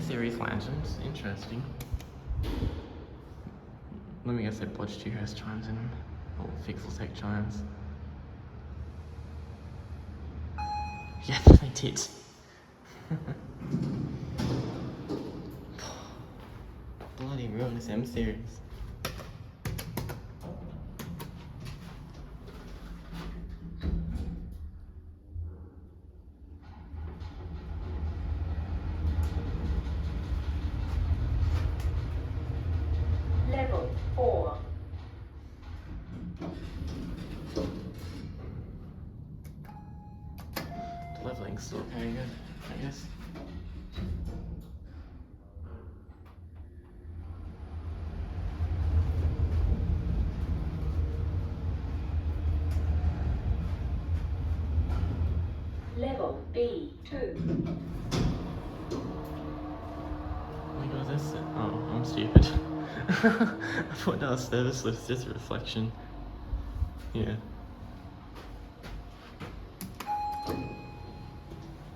M-series lanterns. Interesting. Let me guess they bodged Dewhurst chimes in them. Or Fixel Tech chimes. Yeah, they did. Bloody ruined this M-series. Level 4. The leveling's still okay, good, I guess. Level B2. Oh my god, that's it. Oh, I'm stupid. I thought that was service lift, just a reflection. Yeah.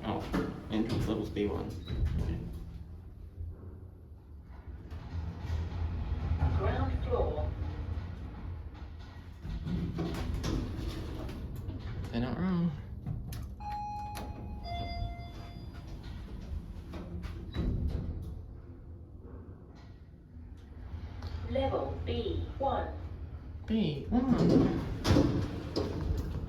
Oh, entrance level's B1. Okay. Ground floor. They're not wrong. Level B1. B1.